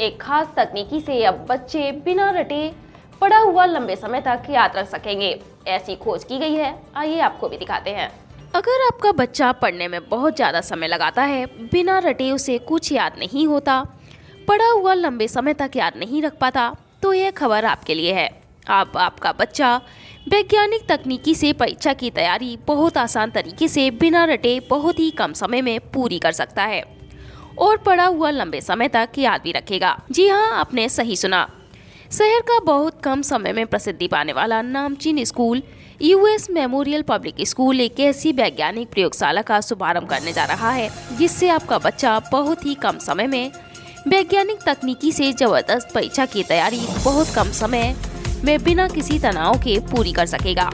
एक खास तकनीकी से अब बच्चे बिना रटे पढ़ा हुआ लंबे समय तक याद रख सकेंगे। ऐसी खोज की गई है, आइए आपको भी दिखाते हैं। अगर आपका बच्चा पढ़ने में बहुत ज़्यादा समय लगाता है, बिना रटे उसे कुछ याद नहीं होता, पढ़ा हुआ लंबे समय तक याद नहीं रख पाता, तो यह खबर आपके लिए है। अब आपका बच्चा वैज्ञानिक तकनीकी से परीक्षा की तैयारी बहुत आसान तरीके से बिना रटे बहुत ही कम समय में पूरी कर सकता है और पढ़ा हुआ लंबे समय तक याद भी रखेगा। जी हाँ, आपने सही सुना। शहर का बहुत कम समय में प्रसिद्धि पाने वाला नामचीन school US memorial public school एक ऐसी वैज्ञानिक प्रयोगशाला का शुभारंभ करने जा रहा है जिससे आपका बच्चा बहुत ही कम समय में वैज्ञानिक तकनीकी से जबरदस्त परीक्षा की तैयारी बहुत कम समय में बिना किसी तनाव के पूरी कर सकेगा।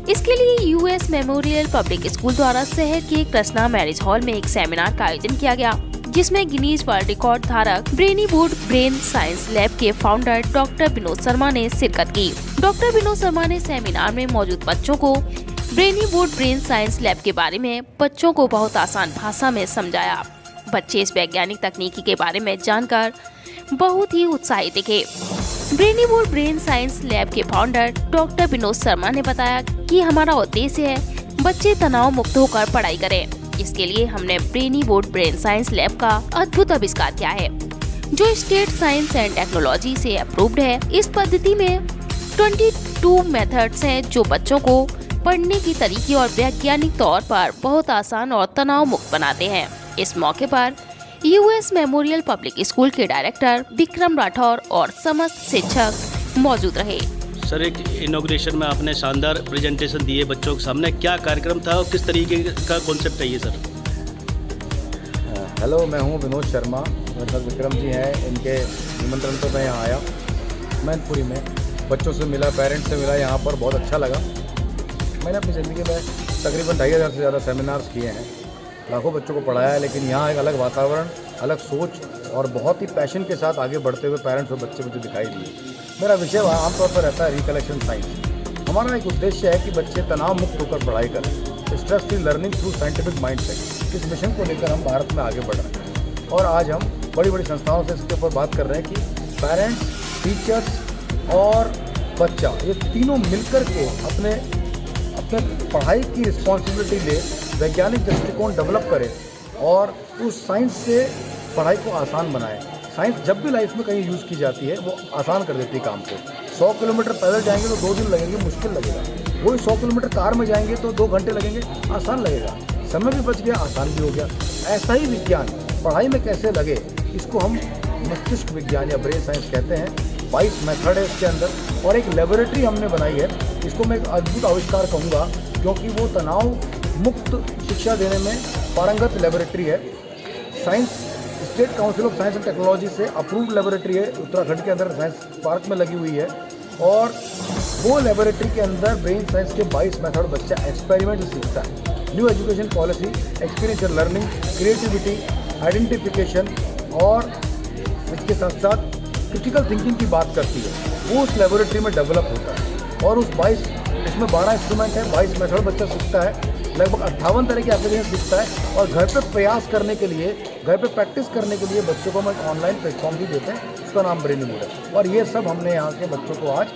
इसके लिए यूएस मेमोरियल पब्लिक स्कूल द्वारा शहर के कृष्णा मैरिज हॉल में एक सेमिनार का आयोजन किया गया, जिसमें गिनीज वर्ल्ड रिकॉर्ड धारक ब्रेनीवुड ब्रेन साइंस लैब के फाउंडर डॉक्टर विनोद शर्मा ने शिरकत की। डॉक्टर विनोद शर्मा ने सेमिनार में मौजूद बच्चों को ब्रेनीवुड ब्रेन साइंस लैब के बारे में बच्चों को बहुत आसान भाषा में समझाया। बच्चे इस वैज्ञानिक तकनीकी के बारे में जानकर बहुत ही उत्साहित दिखे। ब्रेनीवुड ब्रेन साइंस लैब के फाउंडर डॉक्टर विनोद शर्मा ने बताया कि हमारा उद्देश्य है बच्चे तनाव मुक्त होकर पढ़ाई करें। इसके लिए हमने ब्रेनीवुड ब्रेन साइंस लैब का अद्भुत आविष्कार किया है, जो स्टेट साइंस एंड टेक्नोलॉजी से अप्रूव्ड है। इस पद्धति में 22 मेथड्स हैं जो बच्चों को पढ़ने की तरीके और वैज्ञानिक तौर पर बहुत आसान और तनाव मुक्त बनाते हैं। इस मौके पर यूएस मेमोरियल पब्लिक स्कूल के डायरेक्टर विक्रम राठौर और समस्त शिक्षक मौजूद रहे। सर, एक इनॉग्रेशन में आपने शानदार प्रेजेंटेशन दिए बच्चों के सामने, क्या कार्यक्रम था और किस तरीके का कॉन्सेप्ट है ये सर? हेलो, मैं हूँ विनोद शर्मा। मेरे साथ विक्रम जी हैं। इनके निमंत्रण पर मैं यहाँ आया, मैनपुरी में बच्चों से मिला, पेरेंट्स से मिला। यहाँ पर बहुत अच्छा लगा। मैंने अपनी ज़िंदगी में तकरीबन 2500 से ज़्यादा सेमिनार्स किए हैं, लाखों बच्चों को पढ़ाया है, लेकिन यहाँ एक अलग वातावरण, अलग सोच और बहुत ही पैशन के साथ आगे बढ़ते हुए पेरेंट्स और बच्चे मुझे दिखाई दिए। मेरा विषय आमतौर पर रहता है रिकलेक्शन साइंस। हमारा एक उद्देश्य है कि बच्चे तनाव मुक्त होकर पढ़ाई करें, stress free learning through scientific mindset. इस मिशन को लेकर हम भारत में आगे बढ़ रहे हैं और आज हम बड़ी बड़ी संस्थाओं से इसके ऊपर बात कर रहे हैं कि पेरेंट्स, टीचर्स और बच्चा, ये तीनों मिलकर के अपने पढ़ाई की रिस्पॉन्सिबिलिटी ले, वैज्ञानिक दृष्टिकोण डेवलप करें और उस साइंस से पढ़ाई को आसान बनाएं। साइंस जब भी लाइफ में कहीं यूज़ की जाती है वो आसान कर देती है काम को। 100 किलोमीटर पैदल जाएंगे तो 2 दिन लगेंगे, मुश्किल लगेगा। वही 100 किलोमीटर कार में जाएंगे तो 2 घंटे लगेंगे, आसान लगेगा। समय भी बच गया, आसान भी हो गया। ऐसा ही विज्ञान पढ़ाई में कैसे लगे, इसको हम मस्तिष्क विज्ञान या ब्रेन साइंस कहते हैं। 22 मेथड है इसके अंदर और एक लेबोरेटरी हमने बनाई है। इसको मैं एक अद्भुत आविष्कार कहूँगा क्योंकि वो तनाव मुक्त शिक्षा देने में पारंगत लेबोरेटरी है। Science state council of science and technology से अप्रूव्ड लेबोरेटरी है, उत्तराखंड के अंदर साइंस पार्क में लगी हुई है। और वो लेबोरेटरी के अंदर ब्रेन साइंस के 22 मेथड बच्चा एक्सपेरिमेंट सीखता है। New education policy, experiential learning, creativity, identification और इसके साथ साथ क्रिटिकल थिंकिंग की बात करती है, वो उस लेबोरेटरी में डेवलप होता है। और उस 22 इसमें 12 इंस्ट्रूमेंट है, 22 मेथड बच्चा सीखता है, लगभग 58 तरह के एप्लीकेशन सीखता है। और घर पे प्रयास करने के लिए, घर पे प्रैक्टिस करने के लिए बच्चों को हम एक ऑनलाइन प्लेटफॉर्म भी देते हैं, उसका नाम ब्रेनीवुड है। और ये सब हमने यहाँ के बच्चों को आज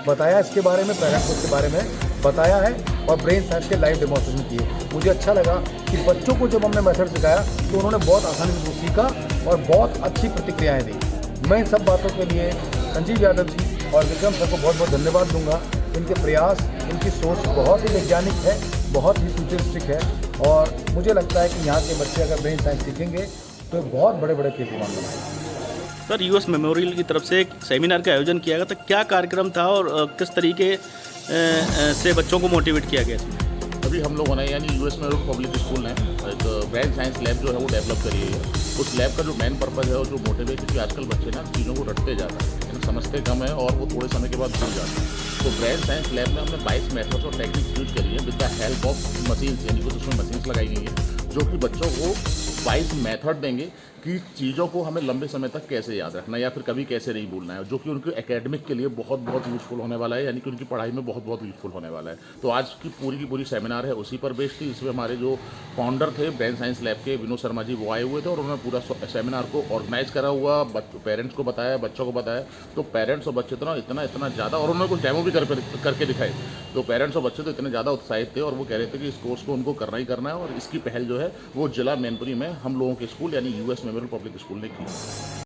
बताया, इसके बारे में, पेरेंट्स को इसके बारे में बताया है और ब्रेन साइंस के लाइव डेमोन्स्ट्रेशन किए। मुझे अच्छा लगा कि बच्चों को जब हमने मेथड सिखाया तो उन्होंने बहुत आसानी से सीखा और बहुत अच्छी प्रतिक्रियाएँ दी। मैं इन सब बातों के लिए संजीव यादव जी और विक्रम सर को बहुत बहुत धन्यवाद दूंगा। इनके प्रयास, इनकी सोच बहुत ही वैज्ञानिक है, बहुत ही फ्यूचरिस्टिक है और मुझे लगता है कि यहाँ के बच्चे अगर ब्रेन साइंस सीखेंगे तो बहुत बड़े बड़े कीर्तिमान बनाएंगे। सर, यूएस मेमोरियल की तरफ से एक सेमिनार का आयोजन किया गया था, क्या कार्यक्रम था और किस तरीके से बच्चों को मोटिवेट किया गया इसमें? अभी हम लोगों ने यानी यूएस में पब्लिक स्कूल ने एक ब्रेन साइंस लैब जो है वो डेवलप करी है। उस लैब का जो मेन पर्पज़ है और जो मोटिव है, क्योंकि आजकल बच्चे ना चीज़ों को रटते जाते हैं, यानी समझते कम है और वो थोड़े समय के बाद भूल जाते हैं। तो ब्रेन साइंस लैब में हमने 22 मेथड्स और टेक्निक्स यूज करी है with the help of machines, यानी कुछ उसमें मशीन्स लगाई गई हैं जो कि बच्चों को वाइज मेथड देंगे कि चीज़ों को हमें लंबे समय तक कैसे याद रखना है या फिर कभी कैसे नहीं भूलना है, जो कि उनके एकेडमिक के लिए बहुत बहुत यूज़फुल होने वाला है, यानी कि उनकी पढ़ाई में बहुत बहुत यूज़फुल होने वाला है। तो आज की पूरी सेमिनार है उसी पर बेस्ड थी। इसमें हमारे जो फाउंडर थे ब्रेन साइंस लैब के विनोद शर्मा जी, वो आए हुए थे और उन्होंने पूरा सेमिनार को ऑर्गेनाइज करा हुआ, पेरेंट्स को बताया, बच्चों को बताया। तो पेरेंट्स और बच्चे तो इतना ज़्यादा, और उन्होंने कुछ डेमो भी करके दिखाए। तो पेरेंट्स और बच्चे तो इतने ज़्यादा उत्साहित थे और वो कह रहे थे कि इस कोर्स को उनको करना ही करना है, और इसकी पहल जो है वो जिला मैनपुरी में हम लोगों के स्कूल यानी यूएस मेमोरियल पब्लिक स्कूल ने की।